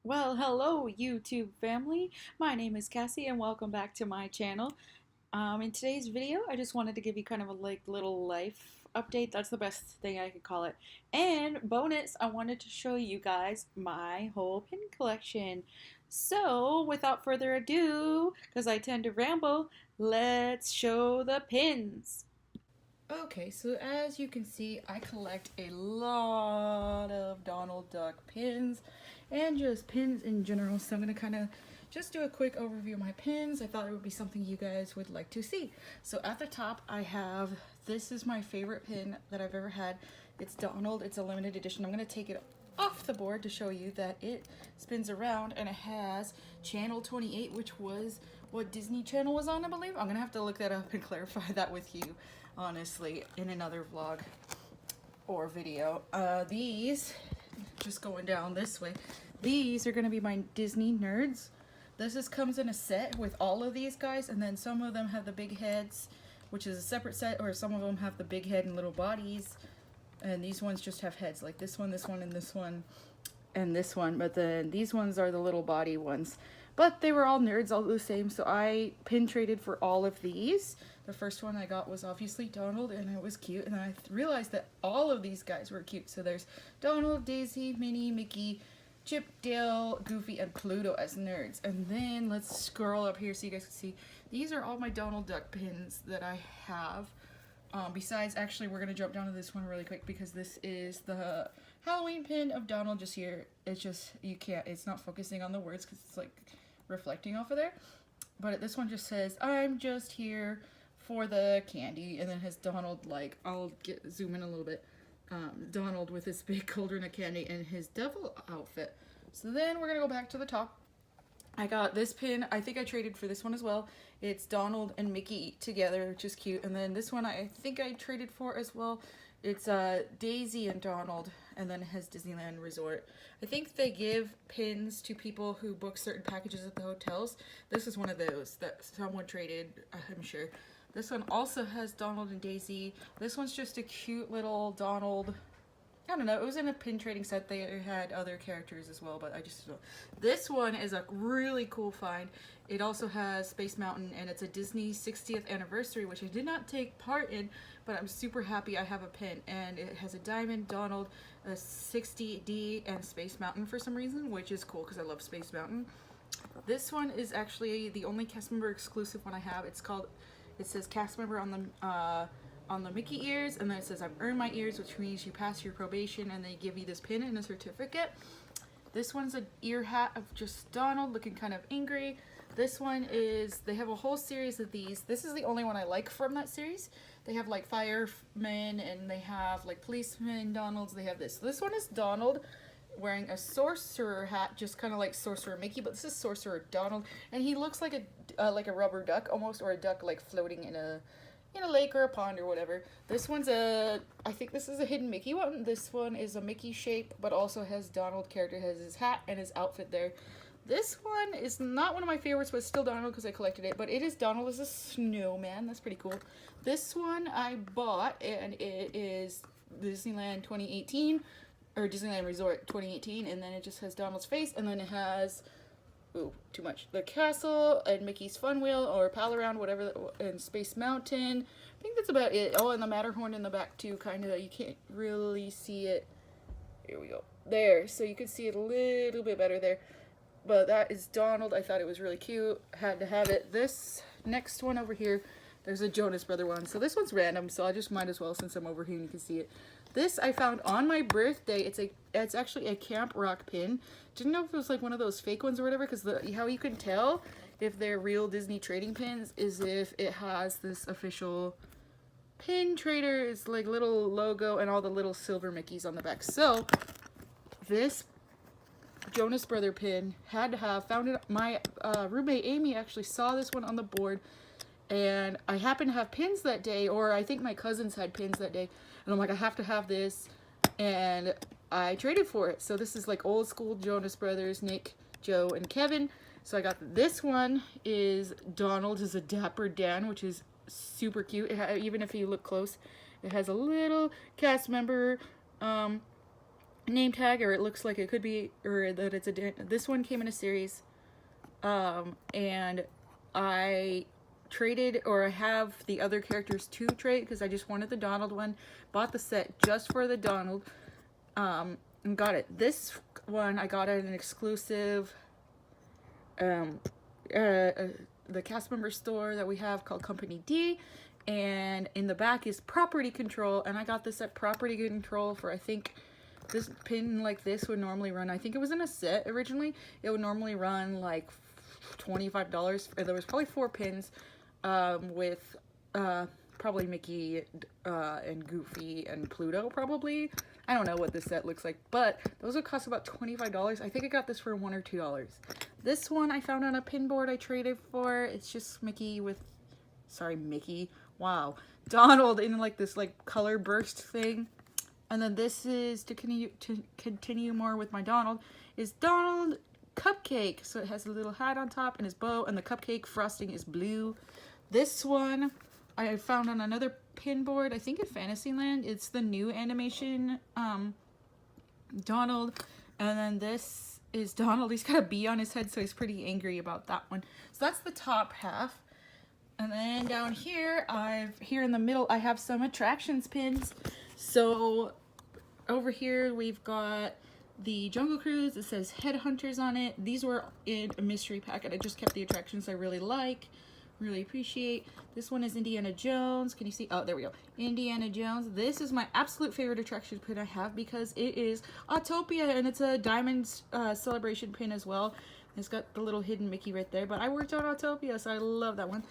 Well, hello YouTube family. My name is Cassie and welcome back to my channel. In today's video, I just wanted to give you kind of a little life update. That's the best thing I could call it. And bonus, I wanted to show you guys my whole pin collection. So, without further ado, because I tend to ramble, let's show the pins. Okay, so as you can see, I collect a lot of Donald Duck pins and just pins in general. So I'm going to kind of just do a quick overview of my pins. I thought it would be something you guys would like to see. So at the top, I have, this is my favorite pin that I've ever had. It's Donald, it's a limited edition. I'm going to take it off the board to show you that it spins around and it has channel 28, which was what Disney Channel was on, I believe. I'm gonna have to look that up and clarify that with you, honestly, in another vlog or video. These, just going down this way, these are gonna be my Disney nerds. Comes in a set with all of these guys, and then some of them have the big heads, which is a separate set, or some of them have the big head and little bodies. And these ones just have heads, like this one, and this one, and this one. But then these ones are the little body ones. But they were all nerds, all the same, so I pin traded for all of these. The first one I got was obviously Donald, and it was cute. And I realized that all of these guys were cute. So there's Donald, Daisy, Minnie, Mickey, Chip, Dale, Goofy, and Pluto as nerds. And then let's scroll up here so you guys can see. These are all my Donald Duck pins that I have. Besides, actually, we're going to jump down to this one really quick because this is the Halloween pin of Donald just here. It's just, you can't, it's not focusing on the words because it's like reflecting off of there. But this one just says, I'm just here for the candy. And then has Donald, like, I'll zoom in a little bit. Donald with his big cauldron of candy and his devil outfit. So then we're going to go back to the top. I got this pin. I think I traded for this one as well. It's Donald and Mickey together, which is cute. And then this one I think I traded for as well. It's Daisy and Donald, and then it has Disneyland Resort. I think they give pins to people who book certain packages at the hotels. This is one of those that someone traded, I'm sure. This one also has Donald and Daisy. This one's just a cute little Donald. I don't know, it was in a pin trading set. They had other characters as well, but I just don't. This one is a really cool find. It also has Space Mountain, and it's a Disney 60th anniversary, which I did not take part in, but I'm super happy I have a pin. And it has a Diamond, Donald, a 60D, and Space Mountain for some reason, which is cool because I love Space Mountain. This one is actually the only cast member exclusive one I have. It says cast member on the Mickey ears, and then it says I've earned my ears, which means you pass your probation, and they give you this pin and a certificate. This one's an ear hat of just Donald looking kind of angry. This one is, they have a whole series of these. This is the only one I like from that series. They have like firemen, and they have like policemen Donalds. They have this. This one is Donald wearing a sorcerer hat, just kind of like Sorcerer Mickey, but this is Sorcerer Donald, and he looks like a rubber duck almost, or a duck like floating in a lake or a pond or whatever. This one's I think this is a hidden Mickey one. This one is a Mickey shape, but also has Donald character, has his hat and his outfit there. This one is not one of my favorites, but still Donald because I collected it. But it is Donald as a snowman. That's pretty cool. This one I bought, and it is Disneyland 2018, or Disneyland Resort 2018, and then it just has Donald's face, and then it has, ooh, too much, the castle and Mickey's Fun Wheel or Pal Around, whatever, and Space Mountain. I think that's about it. Oh, and the Matterhorn in the back too, kind of. You can't really see it. Here we go. There, so you can see it a little bit better there. But that is Donald. I thought it was really cute. Had to have it. This next one over here, there's a Jonas Brother one. So this one's random, so I just might as well, since I'm over here and you can see it. This I found on my birthday. It's actually a Camp Rock pin. Didn't know if it was like one of those fake ones or whatever, because how you can tell if they're real Disney trading pins is if it has this official pin trader. It's like little logo and all the little silver Mickeys on the back. So this Jonas Brother pin had to have found it. My roommate Amy actually saw this one on the board, and I happened to have pins that day, or I think my cousins had pins that day, and I'm like, I have to have this, and I traded for it. So this is like old school Jonas Brothers, Nick, Joe, and Kevin. So I got this one. Is Donald is a Dapper Dan, which is super cute. Even if you look close, it has a little cast member name tag, or it looks like it could be, or that it's a, this one came in a series. And I traded, or I have the other characters to trade because I just wanted the Donald one. Bought the set just for the Donald, and got it. This one I got at an exclusive, um, the cast member store that we have called Company D. And in the back is Property Control, and I got this at Property Control for, I think, this pin like this would normally run, I think it was in a set originally, it would normally run like $25. There was probably 4 pins, with probably Mickey and Goofy and Pluto probably. I don't know what this set looks like, but those would cost about $25. I think I got this for $1 or $2. This one I found on a pin board I traded for. It's just Mickey with, sorry, Mickey, wow, Donald in like this like color burst thing. And then this is, to continue more with my Donald, is Donald Cupcake. So it has a little hat on top and his bow, and the cupcake frosting is blue. This one I found on another pin board, I think at Fantasyland. It's the new animation Donald. And then this is Donald. He's got a bee on his head, so he's pretty angry about that one. So that's the top half. And then down here, here in the middle, I have some attractions pins. So over here, we've got the Jungle Cruise. It says Headhunters on it. These were in a mystery packet. I just kept the attractions I really like, really appreciate. This one is Indiana Jones. Can you see? Oh, there we go. Indiana Jones. This is my absolute favorite attraction pin I have because it is Autopia, and it's a Diamond Celebration pin as well. It's got the little hidden Mickey right there, but I worked on Autopia, so I love that one.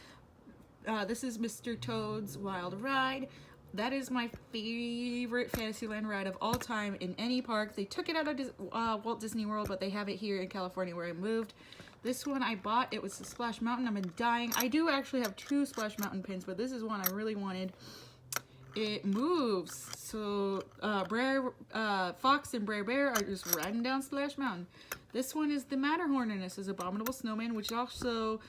This is Mr. Toad's Wild Ride. That is my favorite Fantasyland ride of all time in any park. They took it out of Walt Disney World, but they have it here in California where I moved. This one I bought. It was the Splash Mountain. I've been dying. I do actually have 2 Splash Mountain pins, but this is one I really wanted. It moves. So Fox and Brer Bear are just riding down Splash Mountain. This one is the Matterhorn, and this is Abominable Snowman, which also...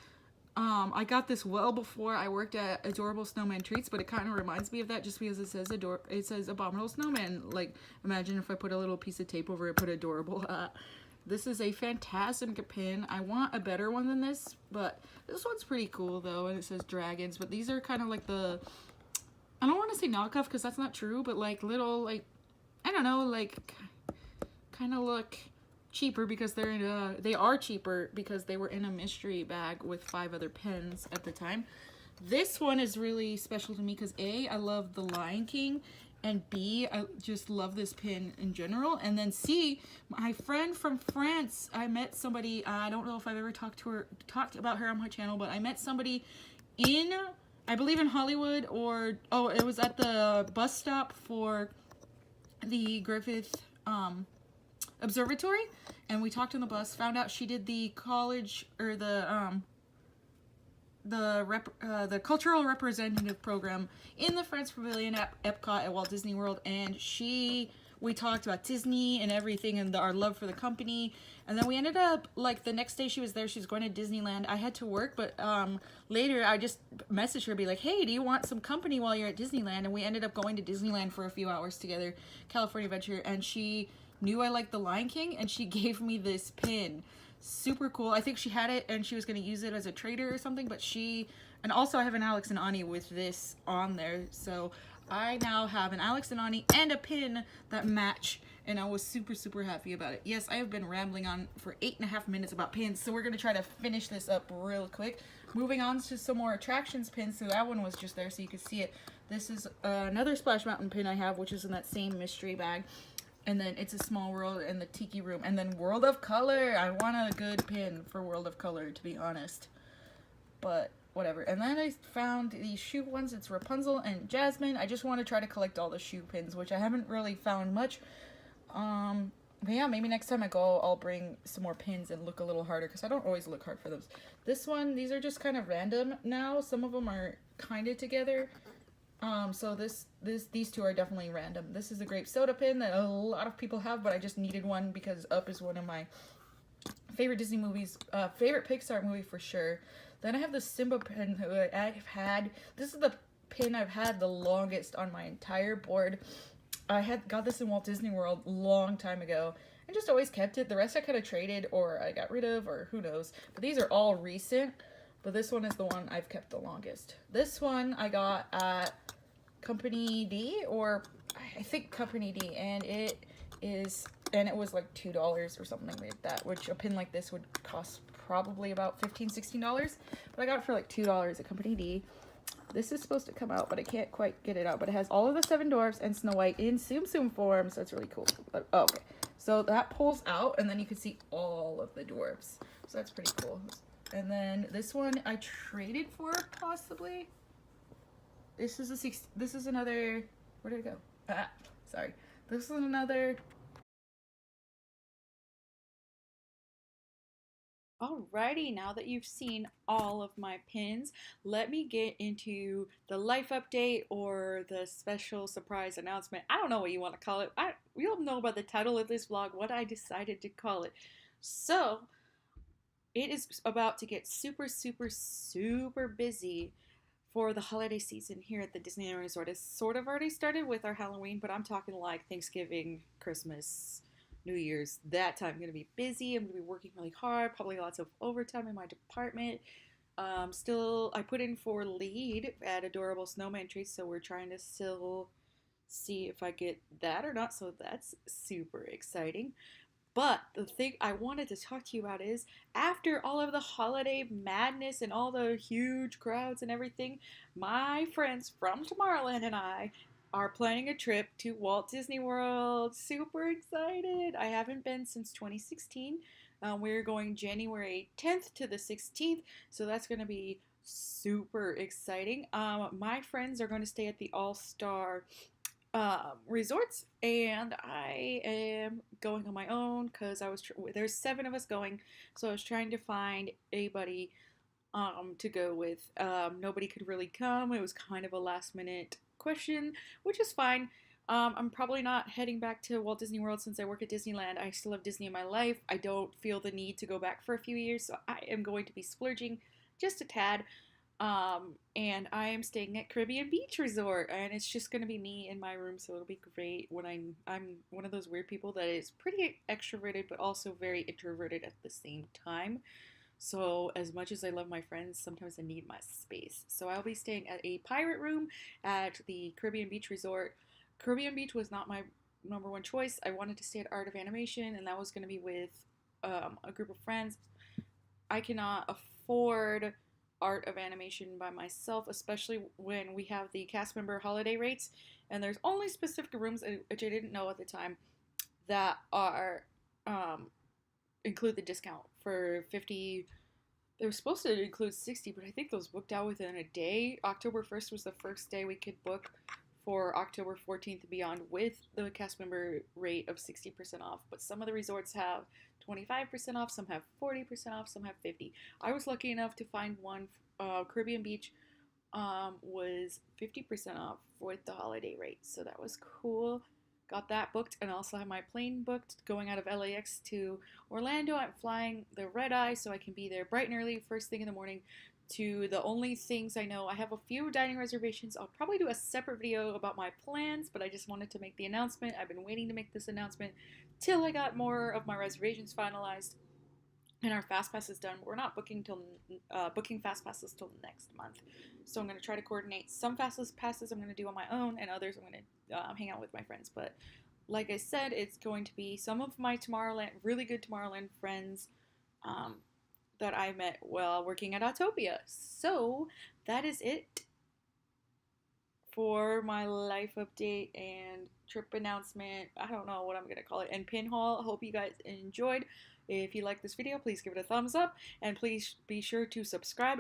I got this well before I worked at Adorable Snowman Treats, but it kind of reminds me of that just because it says Abominable Snowman. Like, imagine if I put a little piece of tape over it, put Adorable. This is a fantastic pin. I want a better one than this, but this one's pretty cool though, and it says dragons. But these are kind of like the, I don't want to say knockoff because that's not true, but like little, like, I don't know, like kind of look cheaper because they are cheaper because they were in a mystery bag with 5 other pins at the time. This one is really special to me because A, I love the Lion King, and B, I just love this pin in general. And then C, my friend from France, I met somebody, I don't know if I've ever talked about her on my channel, but I met somebody in, I believe in Hollywood, or oh, it was at the bus stop for the Griffith Observatory, and we talked on the bus, found out she did the college, or the cultural representative program in the France Pavilion at Epcot at Walt Disney World, and we talked about Disney and everything and our love for the company. And then we ended up, like, the next day she was there, she was going to Disneyland. I had to work, but later I just messaged her, be like, hey, do you want some company while you're at Disneyland? And we ended up going to Disneyland for a few hours together, California Adventure, and she knew I liked the Lion King, and she gave me this pin. Super cool. I think she had it and she was going to use it as a trader or something, but and also I have an Alex and Ani with this on there, so I now have an Alex and Ani and a pin that match, and I was super happy about it. Yes, I have been rambling on for 8.5 minutes about pins, so we're going to try to finish this up real quick. Moving on to some more attractions pins, so that one was just there so you could see it. This is another Splash Mountain pin I have, which is in that same mystery bag. And then It's a Small World and the Tiki Room. And then World of Color. I want a good pin for World of Color, to be honest. But whatever. And then I found these shoe ones. It's Rapunzel and Jasmine. I just want to try to collect all the shoe pins, which I haven't really found much. But yeah, maybe next time I go, I'll bring some more pins and look a little harder, because I don't always look hard for those. This one, these are just kind of random now. Some of them are kind of together. So these 2 are definitely random. This is a grape soda pin that a lot of people have, but I just needed one because Up is one of my favorite Disney movies, favorite Pixar movie for sure. Then I have the Simba pin that I've had. This is the pin I've had the longest on my entire board. I had got this in Walt Disney World long time ago and just always kept it. The rest I kind of traded or I got rid of or who knows. But these are all recent. But this one is the one I've kept the longest. This one I got at Company D, or I think Company D, and it was like $2 or something like that, which a pin like this would cost probably about $15-16. But I got it for like $2 at Company D. This is supposed to come out, but I can't quite get it out. But it has all of the 7 dwarfs and Snow White in Tsum Tsum form, so it's really cool. But, oh, okay, so that pulls out, and then you can see all of the dwarfs. So that's pretty cool. And then this one I traded for, possibly. This is another. Where did it go? Sorry. This is another. Alrighty, now that you've seen all of my pins, let me get into the life update or the special surprise announcement. I don't know what you want to call it. You'll know by the title of this vlog what I decided to call it. So, it is about to get super, super, super busy for the holiday season here at the Disneyland Resort. It's sort of already started with our Halloween, but I'm talking like Thanksgiving, Christmas, New Year's. That time I'm going to be busy. I'm going to be working really hard, probably lots of overtime in my department. Still, I put in for lead at Adorable Snowman Treats, so we're trying to still see if I get that or not, so that's super exciting. But the thing I wanted to talk to you about is after all of the holiday madness and all the huge crowds and everything, my friends from Tomorrowland and I are planning a trip to Walt Disney World. Super excited! I haven't been since 2016. We're going January 10th to the 16th, so that's going to be super exciting. My friends are going to stay at the All Star resorts, and I am going on my own because there's 7 of us going, so I was trying to find a buddy to go with. Nobody could really come. It was kind of a last minute question, which is fine. I'm probably not heading back to Walt Disney World since I work at Disneyland. I still have Disney in my life. I don't feel the need to go back for a few years, so I am going to be splurging just a tad. And I am staying at Caribbean Beach Resort, and it's just gonna be me in my room, so it'll be great. When I'm one of those weird people that is pretty extroverted, but also very introverted at the same time. So as much as I love my friends, sometimes I need my space. So I'll be staying at a pirate room at the Caribbean Beach Resort. Caribbean Beach was not my number one choice. I wanted to stay at Art of Animation, and that was gonna be with a group of friends. I cannot afford Art of Animation by myself, especially when we have the cast member holiday rates, and there's only specific rooms, which I didn't know at the time, that are include the discount for 50. They were supposed to include 60, but I think those booked out within a day. October 1st was the first day we could book for October 14th and beyond with the cast member rate of 60% off. But some of the resorts have 25% off, some have 40% off, some have 50. I was lucky enough to find one. Caribbean Beach was 50% off with the holiday rate, so that was cool. Got that booked, and also have my plane booked going out of LAX to Orlando. I'm flying the red eye, so I can be there bright and early, first thing in the morning. To the only things I know, I have a few dining reservations. I'll probably do a separate video about my plans, but I just wanted to make the announcement. I've been waiting to make this announcement till I got more of my reservations finalized and our fast pass is done. We're not booking fast passes till next month, so I'm going to try to coordinate some fast passes I'm going to do on my own, and others I'm going to hang out with my friends. But like I said, it's going to be some of my really good Tomorrowland friends that I met while working at Autopia. So that is it for my life update and trip announcement. I don't know what I'm going to call it. And pin haul. Hope you guys enjoyed. If you like this video, please give it a thumbs up. And please be sure to subscribe.